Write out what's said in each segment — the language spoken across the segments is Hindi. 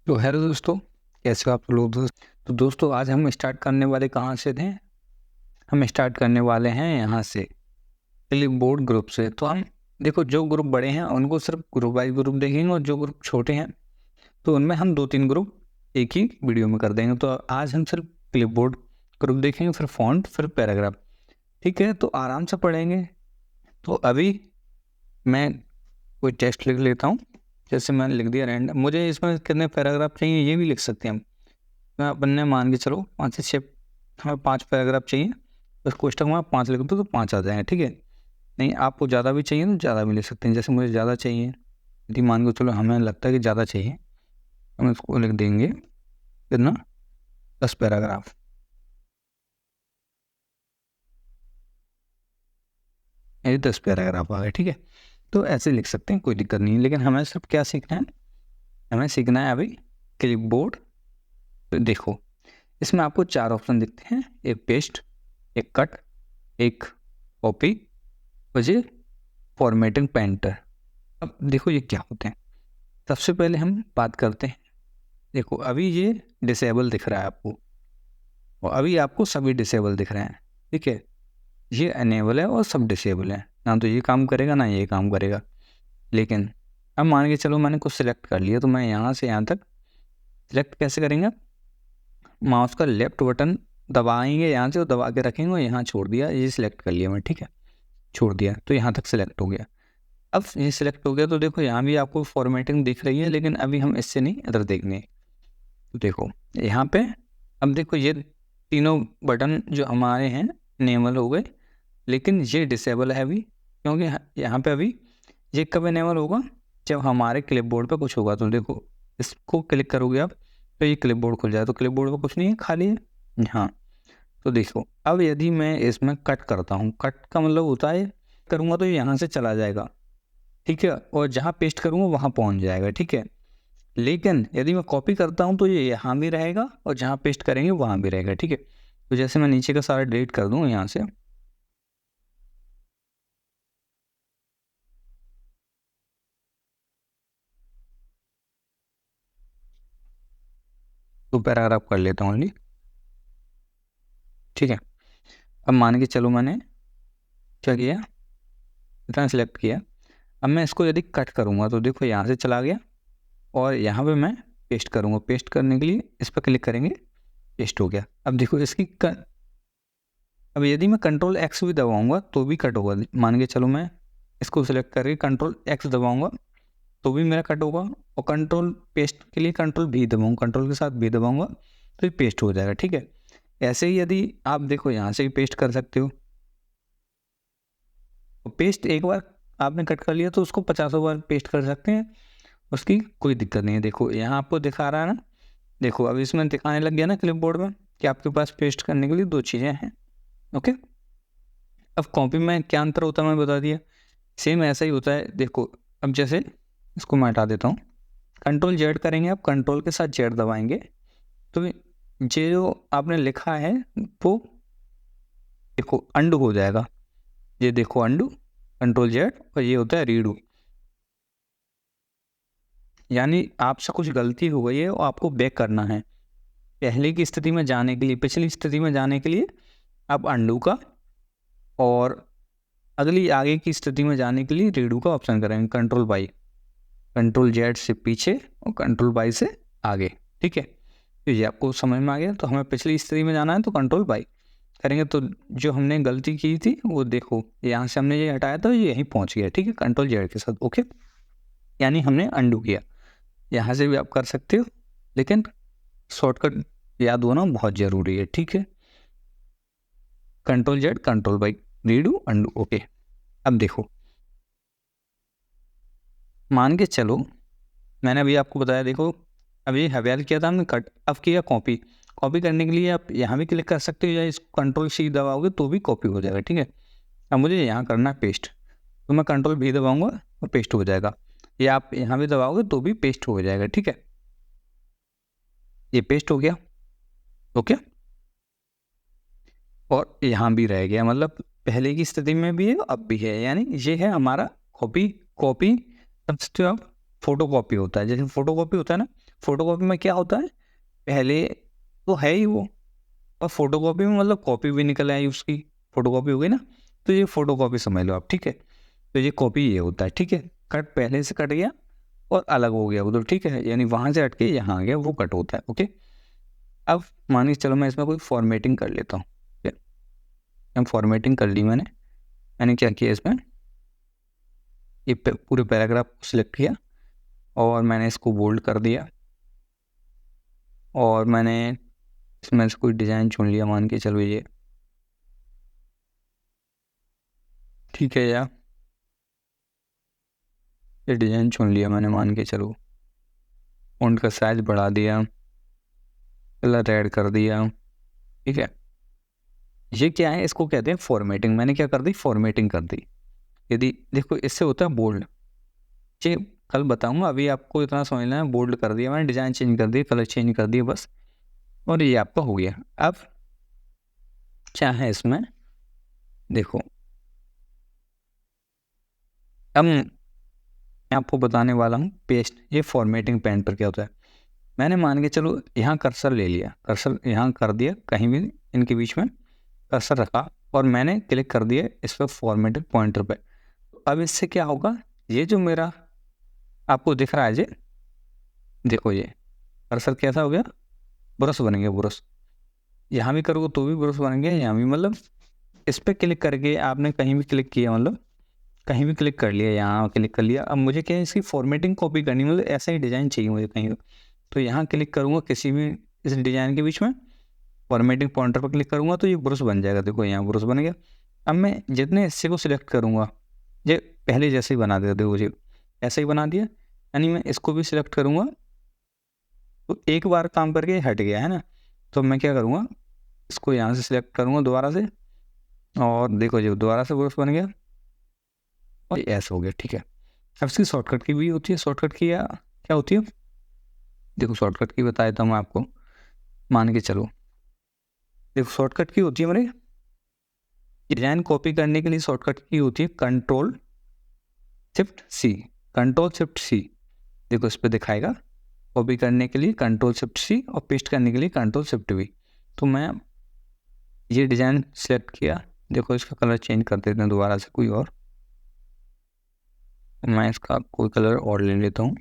तो हेलो दोस्तों, कैसे हो आप लोग तो दोस्तों आज हम स्टार्ट करने वाले कहाँ से थे? हम स्टार्ट करने वाले हैं यहाँ से, क्लिपबोर्ड ग्रुप से। तो हम देखो, जो ग्रुप बड़े हैं उनको सिर्फ ग्रुप बाई ग्रुप देखेंगे, और जो ग्रुप छोटे हैं तो उनमें हम 2-3 ग्रुप एक ही वीडियो में कर देंगे। तो आज हम सिर्फ क्लिपबोर्ड ग्रुप देखेंगे, फिर फॉन्ट, फिर पैराग्राफ। ठीक है, तो आराम से पढ़ेंगे। तो अभी मैं कोई टेक्स्ट लिख लेता हूँ। जैसे मैंने लिख दिया रैंडम। मुझे इसमें कितने पैराग्राफ चाहिए ये भी लिख सकते हैं हम। अपन ने मान के चलो 5 से 6, हमें 5 पैराग्राफ चाहिए। उस कोष्टक में आप 5 लिख दो तो 5 आ जाएंगे। ठीक है, नहीं आपको ज़्यादा भी चाहिए तो ज़्यादा भी लिख सकते हैं। जैसे मुझे ज़्यादा चाहिए, यदि मान के चलो हमें लगता है कि ज़्यादा चाहिए, हम इसको लिख देंगे कितना, 10 पैराग्राफ। ये 10 पैराग्राफ आ गए। ठीक है, तो ऐसे लिख सकते हैं, कोई दिक्कत नहीं है। लेकिन हमें सिर्फ क्या सीखना है, हमें सीखना है अभी क्लिपबोर्ड। तो देखो, इसमें आपको 4 ऑप्शन दिखते हैं, एक पेस्ट, एक कट, एक कॉपी, और ये फॉर्मेटिंग पेंटर। अब देखो ये क्या होते हैं। सबसे पहले हम बात करते हैं। देखो अभी ये डिसेबल दिख रहा है आपको, और अभी आपको सभी डिसेबल दिख रहे हैं। ठीक है, ये अनेबल है और सब डिसेबल है, ना तो ये काम करेगा ना ये काम करेगा। लेकिन अब मान के चलो मैंने कुछ सिलेक्ट कर लिया, तो मैं यहाँ से यहाँ तक सिलेक्ट कैसे करेंगे? माउस का लेफ्ट बटन दबाएंगे यहाँ से, और दबा के रखेंगे, और यहाँ छोड़ दिया, ये सिलेक्ट कर लिया मैं। ठीक है, छोड़ दिया तो यहाँ तक सिलेक्ट हो गया। अब ये सिलेक्ट हो गया तो देखो यहाँ भी आपको फॉर्मेटिंग दिख रही है, लेकिन अभी हम इससे नहीं, इधर देखेंगे। तो देखो यहाँ पे, अब देखो ये तीनों बटन जो हमारे हैं इनेबल हो गए, लेकिन ये डिसेबल है अभी, क्योंकि यहाँ पे अभी ये कब इनेबल होगा? जब हमारे क्लिपबोर्ड पे कुछ होगा। तो देखो इसको क्लिक करोगे आप तो ये क्लिपबोर्ड खुल जाए, तो क्लिपबोर्ड पे कुछ नहीं है, खाली है। हाँ, तो देखो अब यदि मैं इसमें कट करता हूँ, कट का मतलब होता है करूँगा तो ये यहाँ से चला जाएगा। ठीक है, और जहाँ पेस्ट करूँगा वहाँ पहुँच जाएगा। ठीक है, लेकिन यदि मैं कॉपी करता हूँ तो ये यहाँ भी रहेगा, और जहाँ पेस्ट करेंगे वहाँ भी रहेगा। ठीक है, तो जैसे मैं नीचे का सारा डिलीट कर दूँ यहाँ से, तो पैराग्राफ कर लेता हूँ ओनली। ठीक है, अब मान के चलो मैंने क्या किया, इतना सेलेक्ट किया। अब मैं इसको यदि कट करूँगा तो देखो यहाँ से चला गया, और यहाँ पे मैं पेस्ट करूँगा। पेस्ट करने के लिए इस पर क्लिक करेंगे, पेस्ट हो गया। अब देखो अब यदि मैं कंट्रोल एक्स भी दबाऊंगा तो भी कट होगा। मान के चलो मैं इसको सिलेक्ट करके कंट्रोल एक्स दबाऊंगा तो भी मेरा कट होगा, और कंट्रोल पेस्ट के लिए कंट्रोल भी दबाऊंगा, कंट्रोल के साथ भी दबाऊंगा तो ये पेस्ट हो जाएगा। ठीक है, ऐसे ही यदि आप देखो यहाँ से भी पेस्ट कर सकते हो। तो पेस्ट एक बार आपने कट कर लिया तो उसको 50 बार पेस्ट कर सकते हैं, उसकी कोई दिक्कत नहीं है। देखो यहाँ आपको दिखा रहा है ना, देखो अब इसमें दिखाने लग गया ना क्लिपबोर्ड में कि आपके पास पेस्ट करने के लिए 2 चीज़ें हैं। ओके, अब कॉपी में क्या अंतर होता है मैं बता दिया, सेम ऐसा ही होता है। देखो अब जैसे इसको मैं हटा देता हूँ, कंट्रोल जेड करेंगे, आप कंट्रोल के साथ जेड दबाएंगे तो ये जो आपने लिखा है वो देखो अंडू हो जाएगा। ये देखो अंडू, कंट्रोल जेड, और ये होता है रीडू। यानी आपसे कुछ गलती हो गई है और आपको बैक करना है पहले की स्थिति में जाने के लिए, पिछली स्थिति में जाने के लिए आप अंडू का, और अगली आगे की स्थिति में जाने के लिए रीडू का ऑप्शन करेंगे। कंट्रोल बाई, कंट्रोल जेड से पीछे और कंट्रोल बाई से आगे। ठीक है, तो ये आपको समझ में आ गया। तो हमें पिछली स्थिति में जाना है तो कंट्रोल बाई करेंगे, तो जो हमने गलती की थी वो देखो यहाँ से हमने ये हटाया था, ये यहीं पहुँच गया। ठीक है, कंट्रोल जेड के साथ। ओके, यानी हमने अंडू किया। यहाँ से भी आप कर सकते हो, लेकिन शॉर्टकट याद होना बहुत ज़रूरी है। ठीक है, control Z, control by, redo, undo. Okay, अब देखो मान के चलो मैंने अभी आपको बताया, देखो अभी हवेल किया था हमने कट, अब किया कॉपी। कॉपी करने के लिए आप यहाँ भी क्लिक कर सकते हो, या इस कंट्रोल सी दबाओगे तो भी कॉपी हो जाएगा। ठीक है, अब मुझे यहाँ करना है पेस्ट, तो मैं कंट्रोल भी दबाऊंगा और पेस्ट हो जाएगा। या आप यहाँ भी दबाओगे तो भी पेस्ट हो जाएगा। ठीक है, ये पेस्ट हो गया। ओके, और यहाँ भी रह गया, मतलब पहले की स्थिति में भी है अब भी है, यानी ये है हमारा कॉपी। कॉपी समझते हो आप, फोटो कॉपी होता है। जैसे फोटो कॉपी होता है ना, फोटोकॉपी में क्या होता है, पहले तो है ही वो, और फोटोकॉपी में मतलब कॉपी भी निकल आई उसकी, फोटोकॉपी हो गई ना, तो ये फोटोकॉपी समझ लो आप, ठीक है। तो ये कॉपी ये होता है, ठीक है। कट पहले से कट गया और अलग हो गया उधर, ठीक है, यानी वहाँ से हट के यहाँ आ गया, वो कट होता है, ओके। अब मान के चलो मैं इसमें कोई फॉर्मेटिंग कर लेता हूँ, ठीक है। अब फॉर्मेटिंग कर ली मैंने क्या किया इसमें, ये पूरे पैराग्राफ को सिलेक्ट किया और मैंने इसको बोल्ड कर दिया, और मैंने इसमें से कोई डिज़ाइन चुन लिया, मान के चलो ये, ठीक है, या ये डिज़ाइन चुन लिया मैंने, मान के चलो फ़ॉन्ट का साइज बढ़ा दिया, कलर ऐड कर दिया, ठीक है। ये क्या है, इसको कहते हैं फॉर्मेटिंग। मैंने क्या कर दी, फॉर्मेटिंग कर दी। यदि देखो इससे होता है बोल्ड, ये कल बताऊंगा, अभी आपको इतना समझना है, बोल्ड कर दिया मैंने, डिज़ाइन चेंज कर दिया, कलर चेंज कर दिया बस, और ये आपका हो गया। अब क्या है इसमें, देखो अब मैं आपको बताने वाला हूँ पेस्ट, ये फॉर्मेटिंग पेन पर क्या होता है। मैंने मान के चलो यहाँ कर्सर ले लिया, कर्सर यहाँ कर दिया, कहीं भी इनके बीच में कर्सर रखा, और मैंने क्लिक कर दिया इस पर फॉर्मेटेड पॉइंटर पे। अब इससे क्या होगा, ये जो मेरा आपको दिख रहा है, ये देखो, ये कर्सर कैसा हो गया, ब्रश बन गया, ब्रश। यहाँ भी करोगे तो भी ब्रश बन गया, यहाँ भी, मतलब इस पर क्लिक करके आपने कहीं भी क्लिक किया, मतलब कहीं भी क्लिक कर लिया, यहाँ क्लिक कर लिया। अब मुझे क्या है, इसकी फॉर्मेटिंग कॉपी करनी, मतलब ऐसा ही डिज़ाइन चाहिए मुझे कहीं, तो यहाँ क्लिक करूँगा किसी भी इस डिज़ाइन के बीच में, फॉर्मेटिंग पॉइंटर पर क्लिक करूँगा तो ये ब्रश बन जाएगा, देखो यहाँ ब्रश बन गया। अब मैं जितने हिस्से को सिलेक्ट करूँगा, ये पहले जैसे ही बना देगा, देखो ये ऐसे ही बना दिया, यानी मैं इसको भी सिलेक्ट करूँगा तो एक बार काम करके हट गया है ना। तो मैं क्या करूँगा, इसको यहाँ से सिलेक्ट करूँगा दोबारा से, और देखो जो दोबारा से ब्रश बन गया और ऐसा हो गया, ठीक है। अब इसकी शॉर्टकट की भी होती है, शॉर्टकट की क्या होती है, देखो शॉर्टकट की बता देता हूँ मैं आपको, मान के चलो, देखो शॉर्टकट की होती है मेरे डिज़ाइन कॉपी करने के लिए, शॉर्टकट की होती है control shift C, control shift C, देखो इस पर दिखाएगा, कॉपी करने के लिए कंट्रोल शिफ्ट सी और पेस्ट करने के लिए कंट्रोल शिफ्ट वी। तो मैं ये डिज़ाइन सेलेक्ट किया, देखो इसका कलर चेंज कर देते हैं दोबारा से कोई और, मैं इसका कोई कलर और ले लेता हूँ,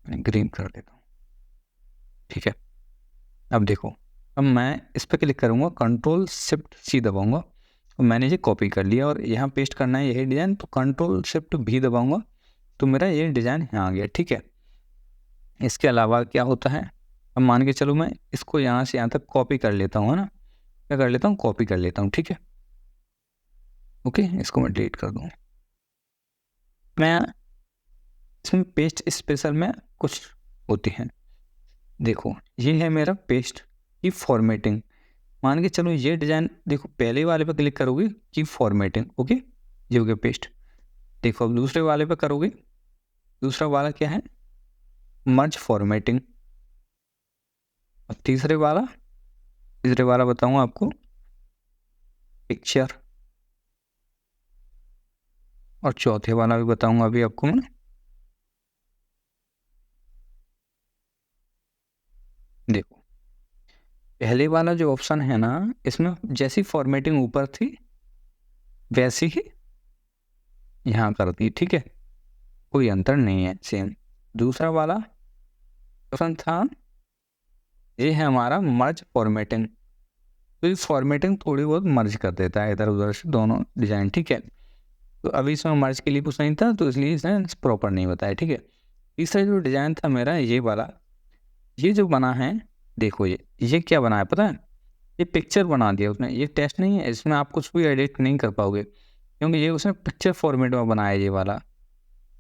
ग्रीन कर देता हूँ, ठीक है। अब देखो, अब मैं इस पर क्लिक करूँगा, कंट्रोल शिफ्ट सी दबाऊँगा, तो मैंने ये कॉपी कर लिया और यहाँ पेस्ट करना है यही डिज़ाइन, तो कंट्रोल शिफ्ट भी दबाऊँगा तो मेरा ये डिज़ाइन यहाँ आ गया, ठीक है। इसके अलावा क्या होता है, अब मान के चलो मैं इसको यहाँ से यहाँ तक कॉपी कर लेता हूँ, है ना, क्या कर लेता हूँ, कॉपी कर लेता हूँ, ठीक है, ओके। इसको मैं डिलीट कर दूँ। मैं इसमें पेस्ट स्पेशल में कुछ होती हैं, देखो ये है मेरा पेस्ट की फॉर्मेटिंग। मान के चलो ये डिज़ाइन, देखो पहले वाले पे क्लिक करोगे की फॉर्मेटिंग, ओके, ये हो गया पेस्ट। देखो अब दूसरे वाले पे करोगे, दूसरा वाला क्या है, मर्ज फॉर्मेटिंग, और तीसरे वाला बताऊंगा आपको पिक्चर, और चौथे वाला भी बताऊंगा अभी आपको मैं। देखो पहले वाला जो ऑप्शन है ना, इसमें जैसी फॉर्मेटिंग ऊपर थी वैसी ही यहाँ कर दी, ठीक है, कोई अंतर नहीं है, सेम। दूसरा वाला ऑप्शन था, ये है हमारा मर्ज फॉर्मेटिंग, तो ये फॉर्मेटिंग थोड़ी बहुत मर्ज कर देता है इधर उधर से दोनों डिज़ाइन, ठीक है। तो अभी इसमें मर्ज के लिए कुछ नहीं था, तो इसलिए इसने प्रॉपर नहीं बताया, ठीक है। तीसरा जो डिज़ाइन था मेरा ये वाला, ये जो बना है, देखो ये क्या बना है पता है, ये पिक्चर बना दिया उसने, ये टेस्ट नहीं है, इसमें आप कुछ भी एडिट नहीं कर पाओगे, क्योंकि ये उसने पिक्चर फॉर्मेट में बनाया, ये वाला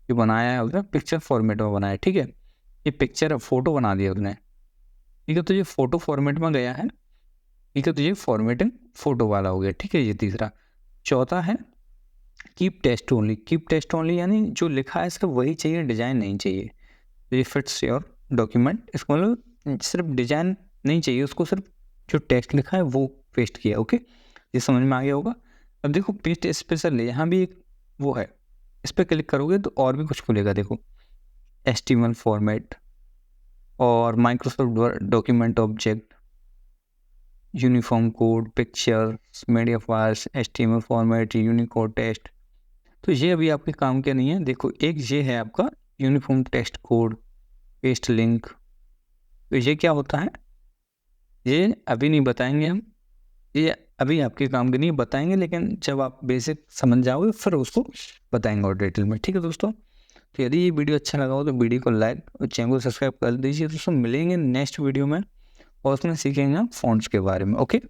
जो बनाया है उसने पिक्चर फॉर्मेट में बनाया, ठीक है। ये पिक्चर फोटो बना दिया उसने, ठीक है, तो ये फोटो फॉर्मेट में गया है, ठीक है, तो ये फॉर्मेटिंग फोटो वाला हो गया, ठीक है, ये तीसरा। चौथा है keep test only, keep test only यानी जो लिखा है सिर्फ वही चाहिए, डिज़ाइन नहीं चाहिए, तो ये फिट्स योर डॉक्यूमेंट, इसको मतलब सिर्फ डिज़ाइन नहीं चाहिए उसको, सिर्फ जो टेक्स्ट लिखा है वो पेस्ट किया, ओके, ये समझ में आ गया होगा। अब देखो पेस्ट स्पेशल है, यहाँ भी एक वो है, इस पर क्लिक करोगे तो और भी कुछ खुलेगा, देखो HTML फॉर्मेट, और Microsoft Word document object, uniform code, pictures, media files, HTML format, Unicode test. तो ये अभी आपके काम के नहीं है। देखो, एक ये है आपका uniform test code, paste link. तो ये क्या होता है, ये अभी नहीं बताएंगे हम, ये अभी आपके काम के नहीं बताएंगे, लेकिन जब आप बेसिक समझ जाओगे फिर उसको बताएंगे और डिटेल में। ठीक है दोस्तों, तो यदि ये वीडियो अच्छा लगा हो तो वीडियो को लाइक और चैनल को सब्सक्राइब कर दीजिए दोस्तों। मिलेंगे नेक्स्ट वीडियो में और उसमें सीखेंगे हम फ़ॉन्ट्स के बारे में। ओके।